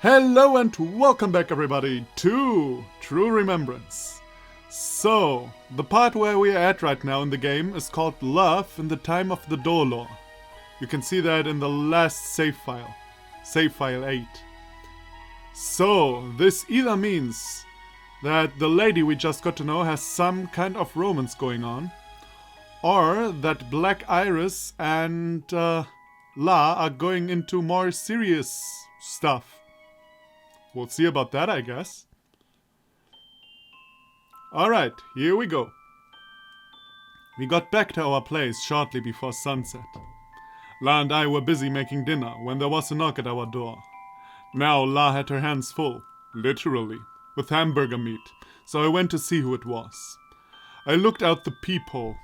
Hello and welcome back everybody to True Remembrance. So, the part where we are at right now in the game is called Love in the Time of the Dolor. You can see that in the last save file 8. So, this either means that the lady we just got to know has some kind of romance going on, or that Black Iris and La are going into more serious stuff. We'll see about that, I guess. Alright, here we go. We got back to our place shortly before sunset. La and I were busy making dinner when there was a knock at our door. Now La had her hands full, literally, with hamburger meat, so I went to see who it was. I looked out the peephole.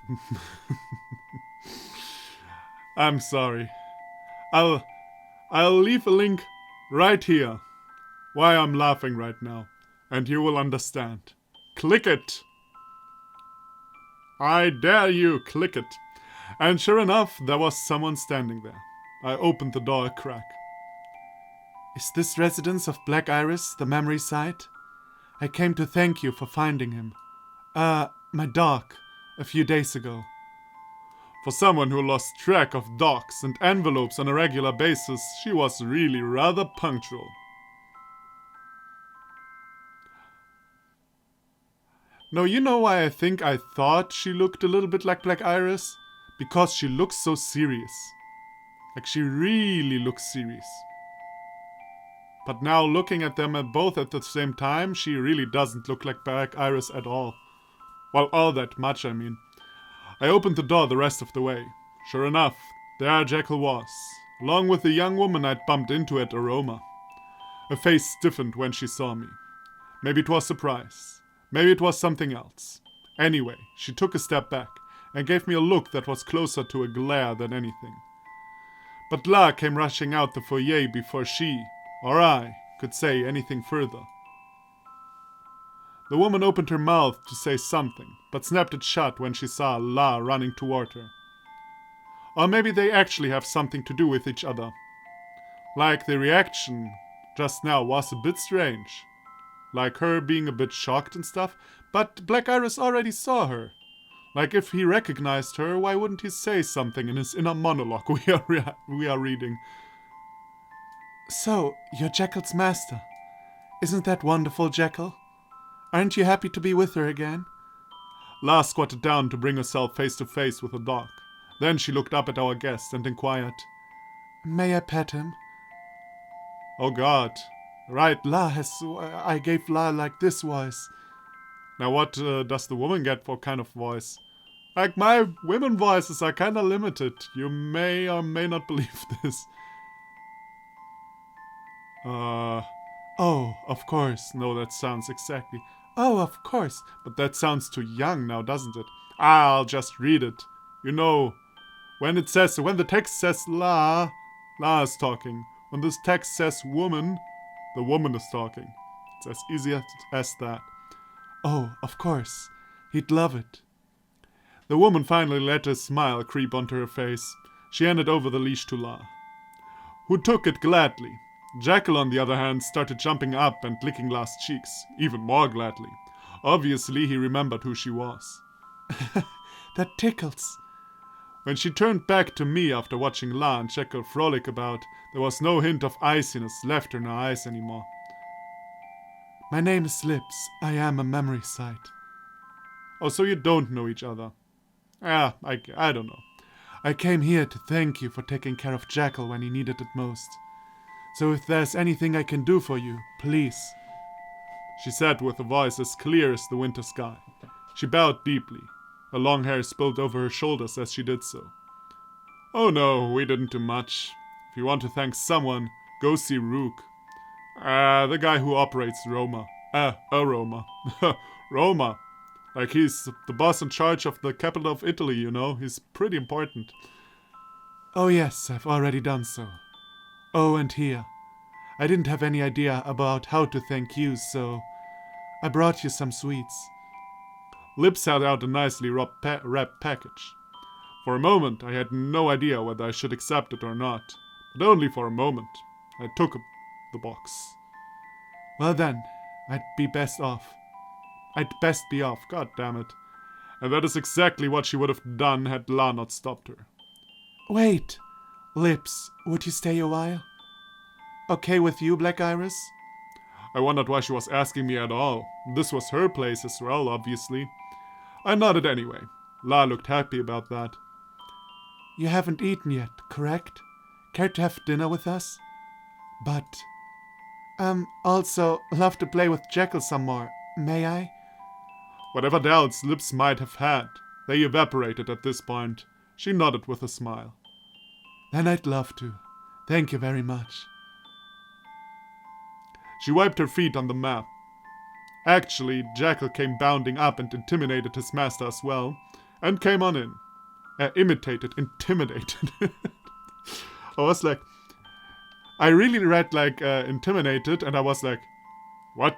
I'm sorry. I'll leave a link right here why I'm laughing right now, and you will understand. Click it! I dare you, click it. And sure enough, there was someone standing there. I opened the door a crack. Is this residence of Black Iris the memory site? I came to thank you for finding him. My dog, a few days ago. For someone who lost track of dogs and envelopes on a regular basis, she was really rather punctual. No, you know why I think I thought she looked a little bit like Black Iris? Because she looks so serious. Like she really looks serious. But now looking at them both at the same time, she really doesn't look like Black Iris at all. Well, all that much, I mean. I opened the door the rest of the way. Sure enough, there Jekyll was, along with the young woman I'd bumped into at Aroma. Her face stiffened when she saw me. Maybe it was surprise. Maybe it was something else. Anyway, she took a step back and gave me a look that was closer to a glare than anything. But La came rushing out the foyer before she, or I, could say anything further. The woman opened her mouth to say something, but snapped it shut when she saw La running toward her. Or maybe they actually have something to do with each other. Like the reaction just now was a bit strange. Like her being a bit shocked and stuff, but Black Iris already saw her. Like if he recognized her, why wouldn't he say something in his inner monologue we are reading? So, you're Jekyll's master. Isn't that wonderful, Jekyll? Aren't you happy to be with her again? La squatted down to bring herself face to face with the dog. Then she looked up at our guest and inquired, May I pet him? Oh God. Right, I gave La like this voice. Now what does the woman get for kind of voice? Like my women voices are kinda limited. You may or may not believe this. Oh, of course. No, that sounds exactly. Oh, of course. But that sounds too young now, doesn't it? I'll just read it. You know, when the text says La is talking. When this text says woman, the woman is talking. It's as easy as that. Oh, of course. He'd love it. The woman finally let a smile creep onto her face. She handed over the leash to La, who took it gladly. Jekyll, on the other hand, started jumping up and licking La's cheeks, even more gladly. Obviously, he remembered who she was. That tickles. When she turned back to me after watching La and Jekyll frolic about, there was no hint of iciness left in her eyes anymore. My name is Lips. I am a memory site. Oh, so you don't know each other. I don't know. I came here to thank you for taking care of Jekyll when he needed it most. So if there's anything I can do for you, please. She said with a voice as clear as the winter sky. She bowed deeply. Her long hair spilled over her shoulders as she did so. Oh no, we didn't do much. If you want to thank someone, go see Rook. The guy who operates Roma. Roma. Roma. Like he's the boss in charge of the capital of Italy, you know. He's pretty important. Oh yes, I've already done so. Oh, and here. I didn't have any idea about how to thank you, so I brought you some sweets. Lips held out a nicely wrapped package. For a moment, I had no idea whether I should accept it or not, but only for a moment. I took the box. Well then, I'd best be off, god damn it. And that is exactly what she would have done had La not stopped her. Wait, Lips, would you stay a while? Okay with you, Black Iris? I wondered why she was asking me at all. This was her place as well, obviously. I nodded anyway. La looked happy about that. You haven't eaten yet, correct? Care to have dinner with us? But... also, love to play with Jekyll some more. May I? Whatever doubts Lips might have had, they evaporated at this point. She nodded with a smile. Then I'd love to. Thank you very much. She wiped her feet on the mat. Actually, Jekyll came bounding up and intimidated his master as well, and came on in. Intimidated. I was like, I really read like intimidated, and I was like, what?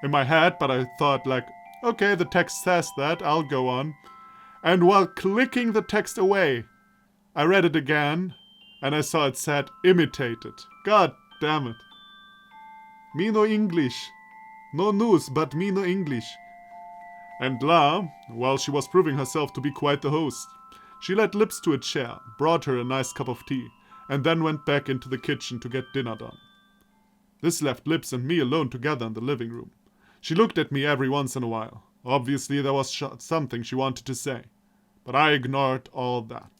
In my head, but I thought like, okay, the text says that, I'll go on. And while clicking the text away, I read it again, and I saw it said imitated. God damn it. Me no English. No news, but me no English. And La, while she was proving herself to be quite the host, she led Lips to a chair, brought her a nice cup of tea, and then went back into the kitchen to get dinner done. This left Lips and me alone together in the living room. She looked at me every once in a while. Obviously there was something she wanted to say, but I ignored all that.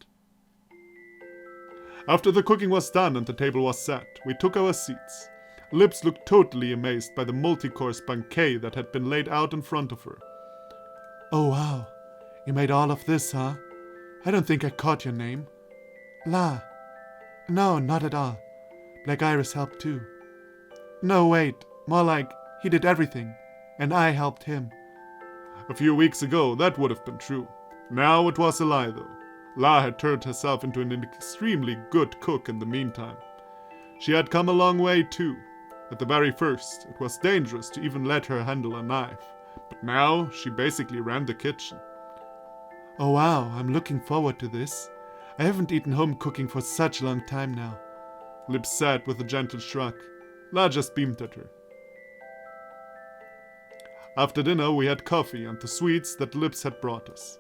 After the cooking was done and the table was set, we took our seats. Lips looked totally amazed by the multi-course banquet that had been laid out in front of her. Oh wow, you made all of this, huh? I don't think I caught your name. La. No, not at all. Black Iris helped too. No, wait, more like he did everything, and I helped him. A few weeks ago, that would have been true. Now it was a lie, though. La had turned herself into an extremely good cook in the meantime. She had come a long way, too. At the very first, it was dangerous to even let her handle a knife, but now she basically ran the kitchen. Oh wow, I'm looking forward to this. I haven't eaten home cooking for such a long time now. Lips said with a gentle shrug. La just beamed at her. After dinner we had coffee and the sweets that Lips had brought us.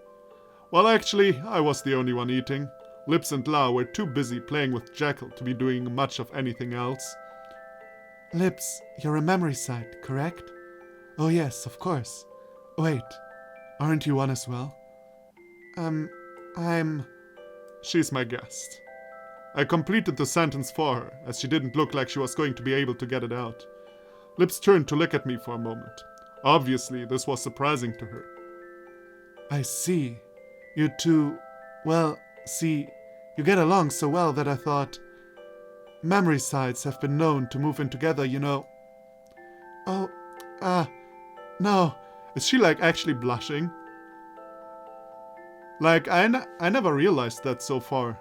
Well, actually, I was the only one eating. Lips and La were too busy playing with Jekyll to be doing much of anything else. Lips, you're a memory site, correct? Oh yes, of course. Wait, aren't you one as well? She's my guest. I completed the sentence for her, as she didn't look like she was going to be able to get it out. Lips turned to look at me for a moment. Obviously, this was surprising to her. I see. You two... well, see, you get along so well that I thought... Memory sites have been known to move in together, you know. Oh, no. Is she like actually blushing? Like, I never realized that so far.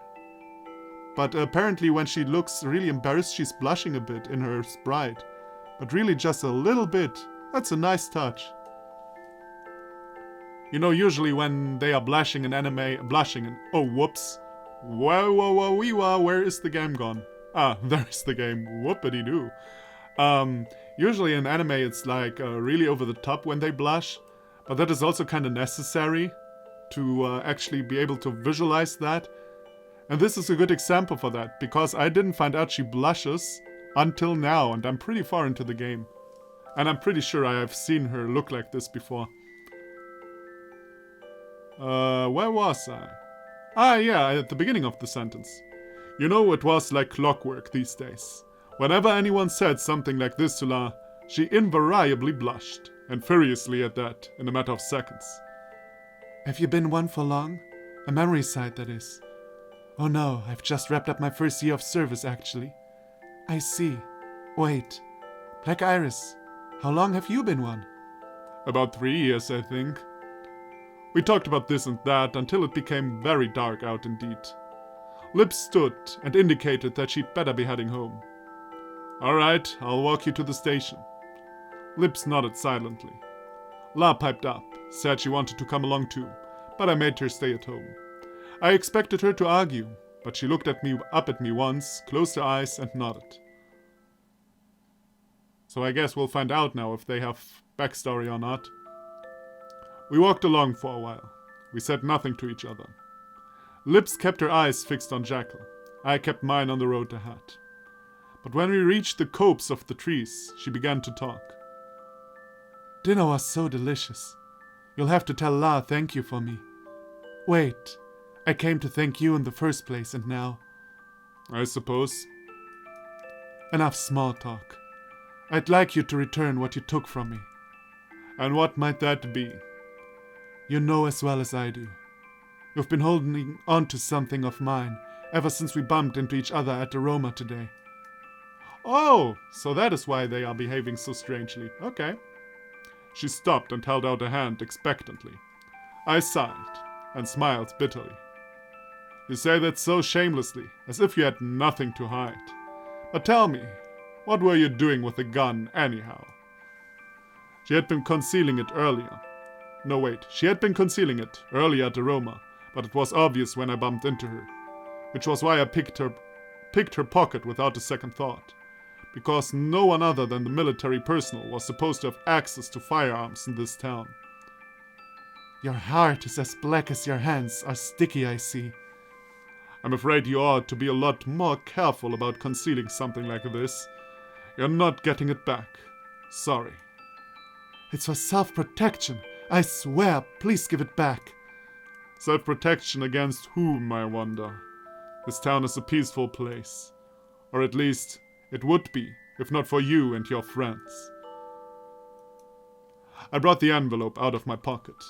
But apparently when she looks really embarrassed, she's blushing a bit in her sprite. But really just a little bit. That's a nice touch. You know, usually when they are blushing in anime, oh, whoops. Whoa, where is the game gone? Ah, there's the game. Whoopity-doo. Usually in anime it's like really over the top when they blush. But that is also kind of necessary to actually be able to visualize that. And this is a good example for that, because I didn't find out she blushes until now, and I'm pretty far into the game. And I'm pretty sure I have seen her look like this before. Where was I? Ah, yeah, at the beginning of the sentence. You know, it was like clockwork these days. Whenever anyone said something like this to La, she invariably blushed, and furiously at that, in a matter of seconds. Have you been one for long? A memory site, that is. Oh no, I've just wrapped up my first year of service, actually. I see. Wait. Black Iris, how long have you been one? About 3 years, I think. We talked about this and that until it became very dark out indeed. Lips stood and indicated that she'd better be heading home. Alright, I'll walk you to the station. Lips nodded silently. La piped up, said she wanted to come along too, but I made her stay at home. I expected her to argue, but she looked up at me once, closed her eyes and nodded. So I guess we'll find out now if they have backstory or not. We walked along for a while. We said nothing to each other. Lips kept her eyes fixed on Jackal. I kept mine on the road ahead. But when we reached the copse of the trees, she began to talk. Dinner was so delicious. You'll have to tell La thank you for me. Wait, I came to thank you in the first place, and now... I suppose. Enough small talk. I'd like you to return what you took from me. And what might that be? You know as well as I do. You've been holding on to something of mine ever since we bumped into each other at the Roma today. Oh, so that is why they are behaving so strangely. Okay. She stopped and held out a hand expectantly. I sighed and smiled bitterly. You say that so shamelessly, as if you had nothing to hide. But tell me, what were you doing with the gun anyhow? She had been concealing it earlier. No, wait, she had been concealing it earlier at the Roma, but it was obvious when I bumped into her, which was why I picked her pocket without a second thought, because no one other than the military personnel was supposed to have access to firearms in this town. Your heart is as black as your hands are sticky, I see. I'm afraid you ought to be a lot more careful about concealing something like this. You're not getting it back. Sorry. It's for self-protection. I swear, please give it back. Self-protection against whom, I wonder? This town is a peaceful place. Or at least, it would be, if not for you and your friends. I brought the envelope out of my pocket.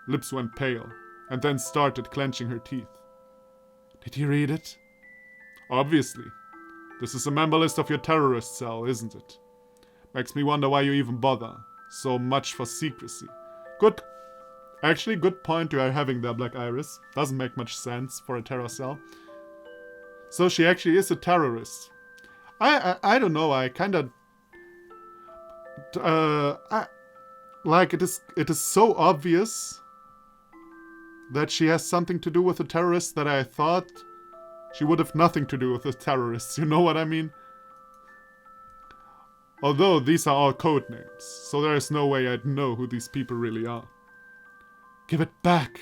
Lips went pale, and then started clenching her teeth. Did you read it? Obviously. This is a member list of your terrorist cell, isn't it? Makes me wonder why you even bother. So much for secrecy. Good point you are having there, Black Iris. Doesn't make much sense for a terror cell. So she actually is a terrorist. I don't know, I kinda... it is so obvious that she has something to do with the terrorists that I thought she would have nothing to do with the terrorists, you know what I mean? Although these are all code names, so there is no way I'd know who these people really are. Give it back!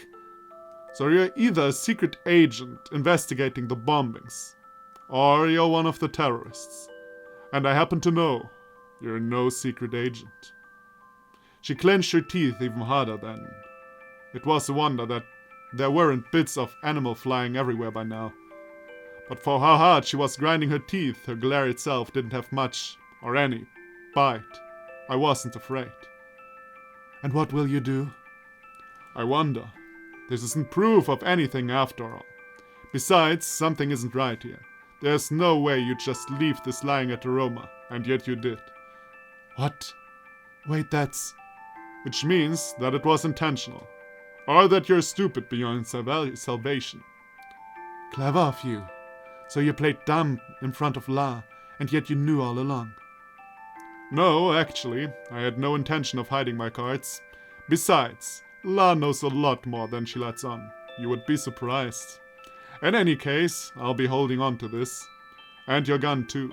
So you're either a secret agent investigating the bombings, or you're one of the terrorists. And I happen to know you're no secret agent. She clenched her teeth even harder then. It was a wonder that there weren't bits of animal flying everywhere by now. But for how hard she was grinding her teeth, her glare itself didn't have much, or any, bite. I wasn't afraid. And what will you do? I wonder. This isn't proof of anything after all. Besides, something isn't right here. There's no way you'd just leave this lying at the Roma, and yet you did. What? Wait, that's... Which means that it was intentional. Or that you're stupid beyond salvation. Clever of you. So you played dumb in front of La, and yet you knew all along. No, actually, I had no intention of hiding my cards. Besides, La knows a lot more than she lets on. You would be surprised. In any case, I'll be holding on to this. And your gun too.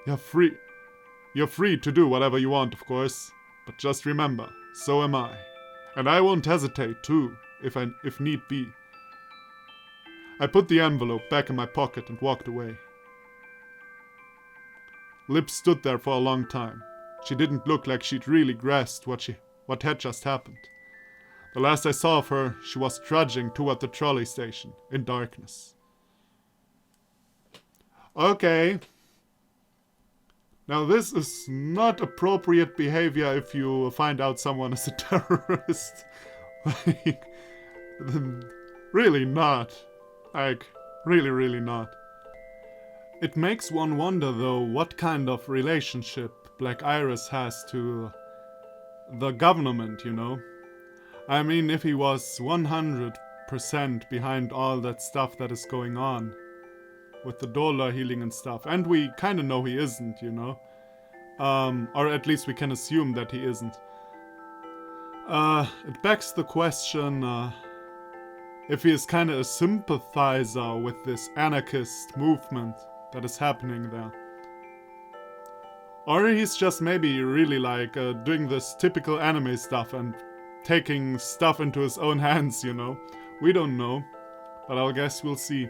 You're free. You're free to do whatever you want, of course. But just remember, so am I. And I won't hesitate too, if need be. I put the envelope back in my pocket and walked away. Lips stood there for a long time. She didn't look like she'd really grasped what had just happened. The last I saw of her, she was trudging toward the trolley station, in darkness. Okay. Now this is not appropriate behavior if you find out someone is a terrorist. Like, really not. Like, really not. It makes one wonder though what kind of relationship Black Iris has to the government, you know? I mean, if he was 100% behind all that stuff that is going on with the dollar healing and stuff, and we kind of know he isn't, you know? Or at least we can assume that he isn't. It begs the question, if he is kind of a sympathizer with this anarchist movement that is happening there. Or he's just maybe really like doing this typical anime stuff and taking stuff into his own hands, you know. We don't know, but I guess we'll see.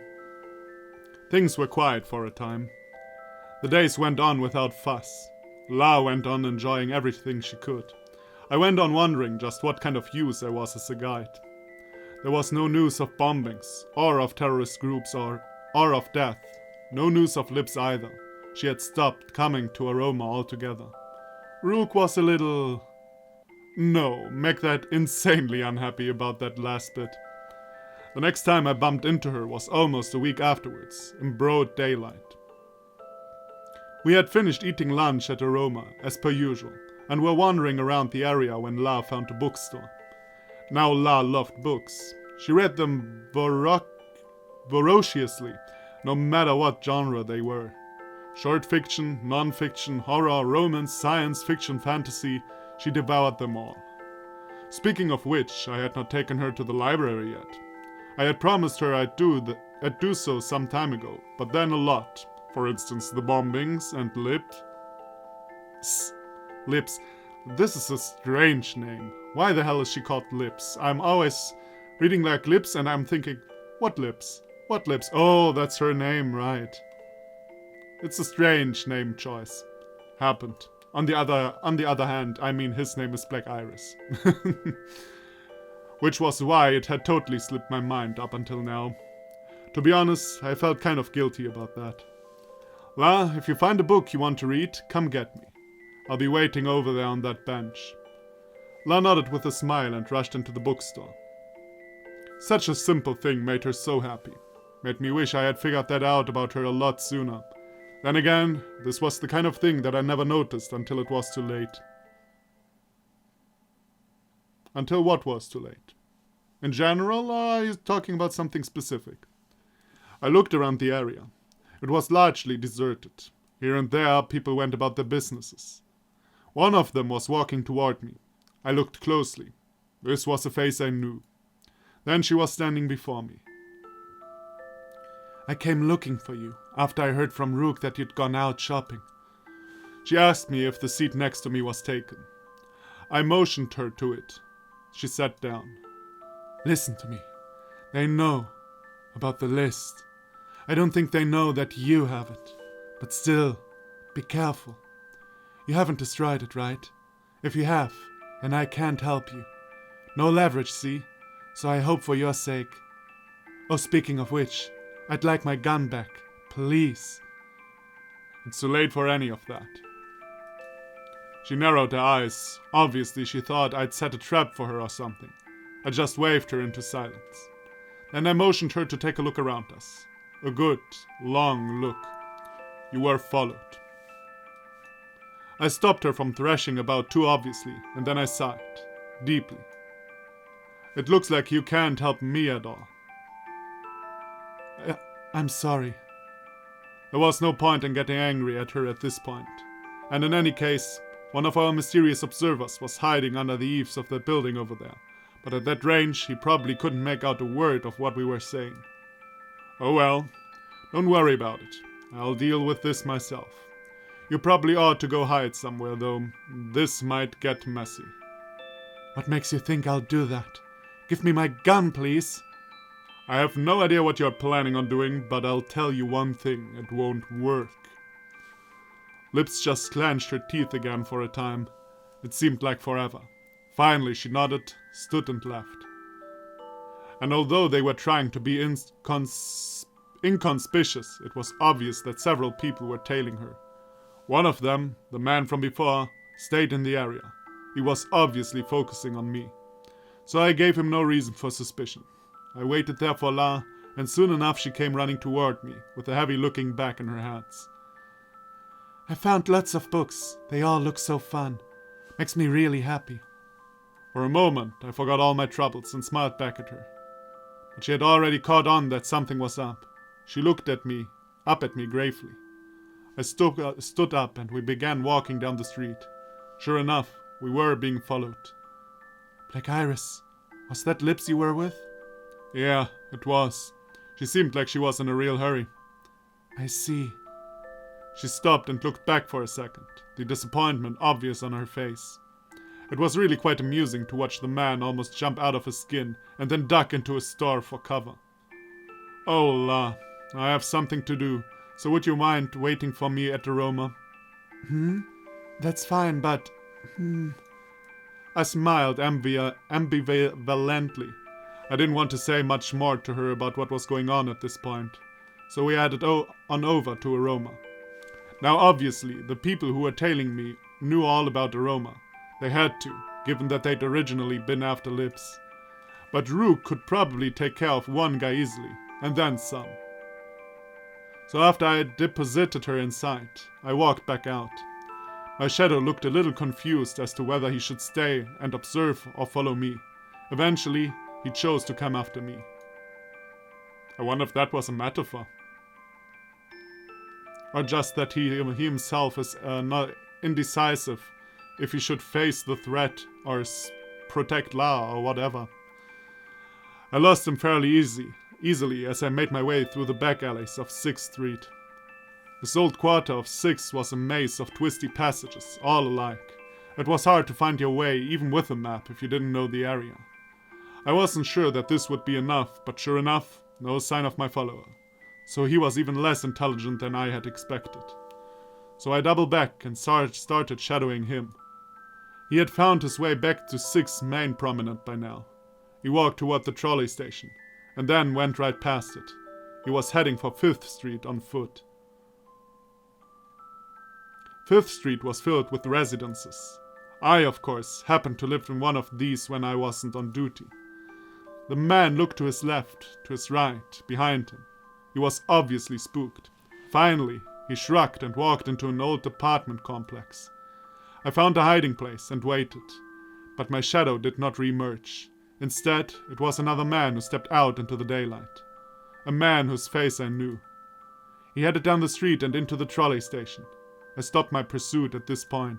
Things were quiet for a time. The days went on without fuss. La went on enjoying everything she could. I went on wondering just what kind of use I was as a guide. There was no news of bombings, or of terrorist groups, or of death. No news of Lips either. She had stopped coming to Aroma altogether. Rook was a little... No, make that insanely unhappy about that last bit. The next time I bumped into her was almost a week afterwards, in broad daylight. We had finished eating lunch at Aroma, as per usual, and were wandering around the area when La found a bookstore. Now La loved books. She read them voraciously, no matter what genre they were. Short fiction, non-fiction, horror, romance, science fiction, fantasy, she devoured them all. Speaking of which, I had not taken her to the library yet. I had promised her I'd do so some time ago, but then a lot. For instance, the bombings and Lips. Lips. This is a strange name. Why the hell is she called Lips? I'm always reading like Lips and I'm thinking, what Lips? What Lips? Oh, that's her name, right. It's a strange name choice. Happened. On the other hand, I mean his name is Black Iris. Which was why it had totally slipped my mind up until now. To be honest, I felt kind of guilty about that. La, if you find a book you want to read, come get me. I'll be waiting over there on that bench. La nodded with a smile and rushed into the bookstore. Such a simple thing made her so happy. Made me wish I had figured that out about her a lot sooner. Then again, this was the kind of thing that I never noticed until it was too late. Until what was too late? In general, or are you talking about something specific? I looked around the area. It was largely deserted. Here and there, people went about their businesses. One of them was walking toward me. I looked closely. This was a face I knew. Then she was standing before me. I came looking for you, after I heard from Rook that you'd gone out shopping. She asked me if the seat next to me was taken. I motioned her to it. She sat down. Listen to me. They know about the list. I don't think they know that you have it. But still, be careful. You haven't destroyed it, right? If you have, then I can't help you. No leverage, see? So I hope for your sake. Oh, speaking of which, I'd like my gun back. Please. It's too late for any of that. She narrowed her eyes. Obviously, she thought I'd set a trap for her or something. I just waved her into silence. Then I motioned her to take a look around us. A good, long look. You were followed. I stopped her from thrashing about too obviously, and then I sighed. Deeply. It looks like you can't help me at all. I'm sorry. There was no point in getting angry at her at this point. And in any case, one of our mysterious observers was hiding under the eaves of that building over there. But at that range, he probably couldn't make out a word of what we were saying. Oh well, don't worry about it. I'll deal with this myself. You probably ought to go hide somewhere, though. This might get messy. What makes you think I'll do that? Give me my gun, please. I have no idea what you're planning on doing, but I'll tell you one thing, it won't work. Lips just clenched her teeth again for a time. It seemed like forever. Finally she nodded, stood and left. And although they were trying to be inconspicuous, it was obvious that several people were tailing her. One of them, the man from before, stayed in the area. He was obviously focusing on me. So I gave him no reason for suspicion. I waited there for La, and soon enough she came running toward me, with a heavy looking bag in her hands. I found lots of books. They all look so fun. Makes me really happy. For a moment, I forgot all my troubles and smiled back at her. But she had already caught on that something was up. She looked up at me gravely. I stood up and we began walking down the street. Sure enough, we were being followed. Black Iris, was that Lips you were with? Yeah, it was. She seemed like she was in a real hurry. I see. She stopped and looked back for a second, the disappointment obvious on her face. It was really quite amusing to watch the man almost jump out of his skin and then duck into a store for cover. Oh la, I have something to do, so would you mind waiting for me at the Roma? That's fine, but... I smiled ambivalently. I didn't want to say much more to her about what was going on at this point, so we headed on over to Aroma. Now obviously, the people who were tailing me knew all about Aroma. They had to, given that they'd originally been after Lips. But Rook could probably take care of one guy easily, and then some. So after I had deposited her inside, I walked back out. My shadow looked a little confused as to whether he should stay and observe or follow me. Eventually, he chose to come after me. I wonder if that was a metaphor. Or just that he himself is not indecisive if he should face the threat or protect La or whatever. I lost him fairly easily as I made my way through the back alleys of 6th Street. This old quarter of 6 was a maze of twisty passages, all alike. It was hard to find your way even with a map if you didn't know the area. I wasn't sure that this would be enough, but sure enough, no sign of my follower. So he was even less intelligent than I had expected. So I doubled back and started shadowing him. He had found his way back to 6 Main Promenade by now. He walked toward the trolley station, and then went right past it. He was heading for 5th Street on foot. 5th Street was filled with residences. I, of course, happened to live in one of these when I wasn't on duty. The man looked to his left, to his right, behind him. He was obviously spooked. Finally, he shrugged and walked into an old apartment complex. I found a hiding place and waited, but my shadow did not re-emerge. Instead, it was another man who stepped out into the daylight. A man whose face I knew. He headed down the street and into the trolley station. I stopped my pursuit at this point.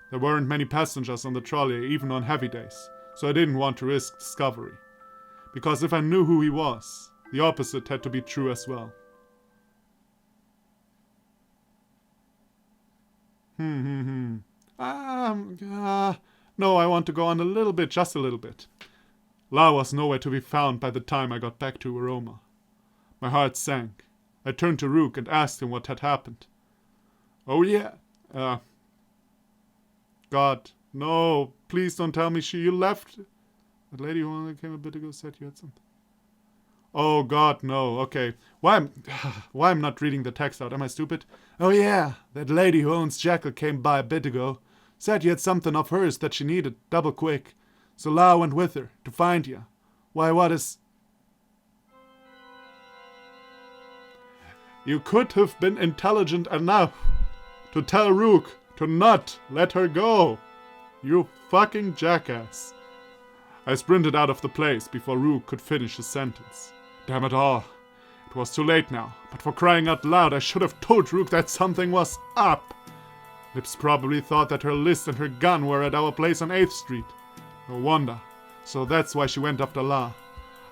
There weren't many passengers on the trolley even on heavy days, so I didn't want to risk discovery. Because if I knew who he was, the opposite had to be true as well. No, I want to go on a little bit, just a little bit. La was nowhere to be found by the time I got back to Aroma. My heart sank. I turned to Rook and asked him what had happened. Oh yeah, God, no, please don't tell me you left. That lady who only came a bit ago said you had something. Oh God, no, okay. Why I'm not reading the text out, am I stupid? Oh yeah, that lady who owns Jackal came by a bit ago. Said you had something of hers that she needed, double quick. So La went with her, to find you. Why, what is... You could have been intelligent enough to tell Rook to not let her go. You fucking jackass. I sprinted out of the place before Rook could finish his sentence. Damn it all. It was too late now, but for crying out loud I should have told Rook that something was up. Lips probably thought that her list and her gun were at our place on 8th Street. No wonder. So that's why she went after La.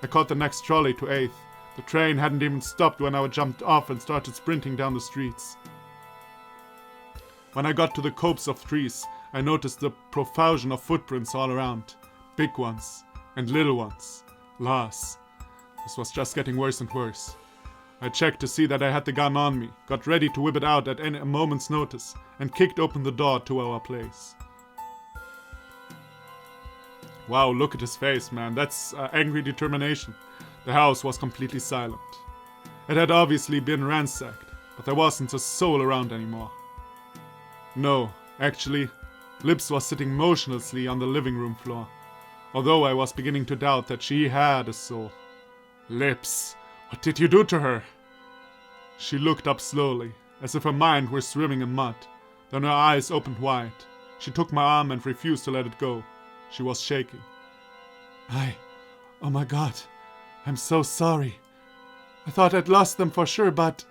I caught the next trolley to 8th. The train hadn't even stopped when I jumped off and started sprinting down the streets. When I got to the copse of trees, I noticed the profusion of footprints all around. Big ones and little ones. La's. This was just getting worse and worse. I checked to see that I had the gun on me, got ready to whip it out at any moment's notice, and kicked open the door to our place. Wow, look at his face, man. That's angry determination. The house was completely silent. It had obviously been ransacked, but there wasn't a soul around anymore. No, actually, Lips was sitting motionlessly on the living room floor, although I was beginning to doubt that she had a soul. Lips, what did you do to her? She looked up slowly, as if her mind were swimming in mud. Then her eyes opened wide. She took my arm and refused to let it go. She was shaking. Oh my God, I'm so sorry. I thought I'd lost them for sure, but...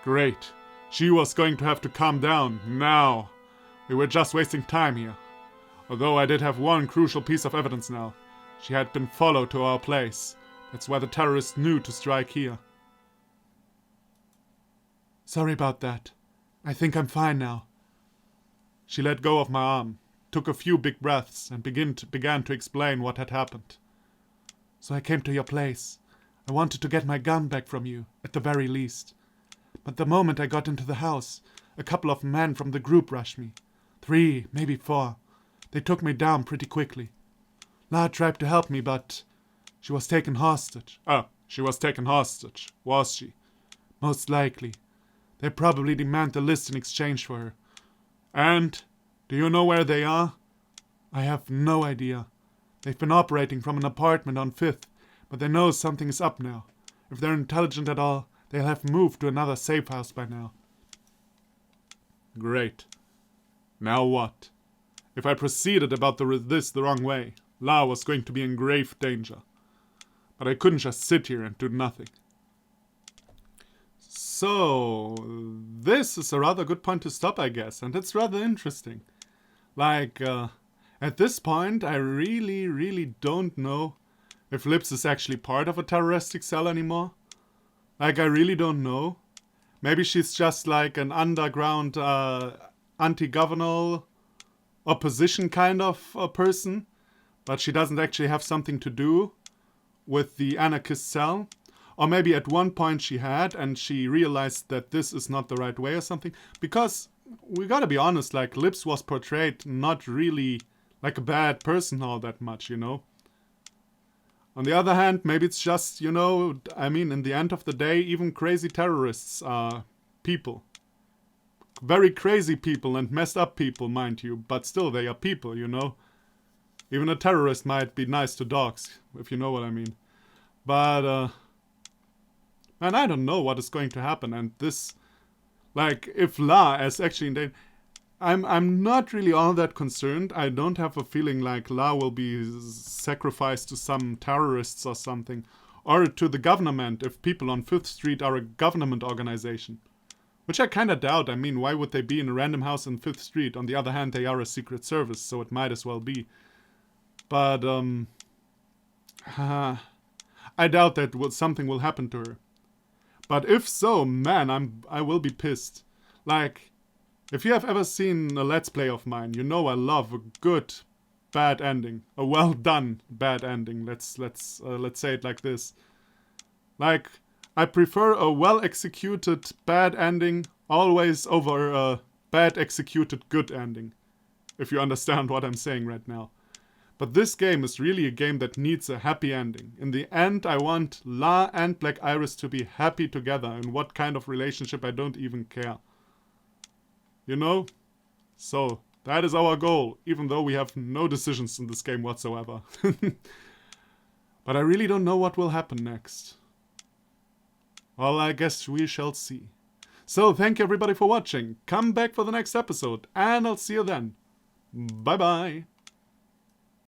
Great. She was going to have to calm down, now. We were just wasting time here. Although I did have one crucial piece of evidence now. She had been followed to our place. That's why the terrorists knew to strike here. Sorry about that. I think I'm fine now. She let go of my arm, took a few big breaths, and began to explain what had happened. So I came to your place. I wanted to get my gun back from you, at the very least. But the moment I got into the house, a couple of men from the group rushed me. 3, maybe 4. They took me down pretty quickly. La tried to help me, but she was taken hostage. Oh, she was taken hostage, was she? Most likely. They probably demand the list in exchange for her. And? Do you know where they are? I have no idea. They've been operating from an apartment on 5th, but they know something is up now. If they're intelligent at all, they'll have moved to another safe house by now. Great. Now what? If I proceeded about this the wrong way, La was going to be in grave danger. But I couldn't just sit here and do nothing. So, this is a rather good point to stop, I guess, and it's rather interesting. Like, at this point, I really don't know if Lips is actually part of a terroristic cell anymore. Like, I really don't know. Maybe she's just like an underground, anti-governmental opposition kind of person, but she doesn't actually have something to do with the anarchist cell. Or maybe at one point she had, and she realized that this is not the right way or something. Because, we gotta be honest, like, Lips was portrayed not really like a bad person all that much, you know? On the other hand, maybe it's just, you know, I mean, in the end of the day, even crazy terrorists are people. Very crazy people and messed up people, mind you, but still they are people, you know? Even a terrorist might be nice to dogs, if you know what I mean. But, and I don't know what is going to happen, and this, like, if La is actually in danger, I'm not really all that concerned. I don't have a feeling like La will be sacrificed to some terrorists or something, or to the government if people on 5th Street are a government organization. Which I kinda doubt. I mean, why would they be in a random house on 5th Street? On the other hand, they are a secret service, so it might as well be. But, I doubt that something will happen to her. But if so, man, I will be pissed. Like, if you have ever seen a Let's Play of mine, you know I love a good bad ending, a well done bad ending. Let's say it like this. Like, I prefer a well executed bad ending always over a bad executed good ending. If you understand what I'm saying right now. But this game is really a game that needs a happy ending. In the end, I want La and Black Iris to be happy together. In what kind of relationship, I don't even care. You know? So, that is our goal, even though we have no decisions in this game whatsoever. But I really don't know what will happen next. Well, I guess we shall see. So, thank you everybody for watching. Come back for the next episode, and I'll see you then. Bye bye.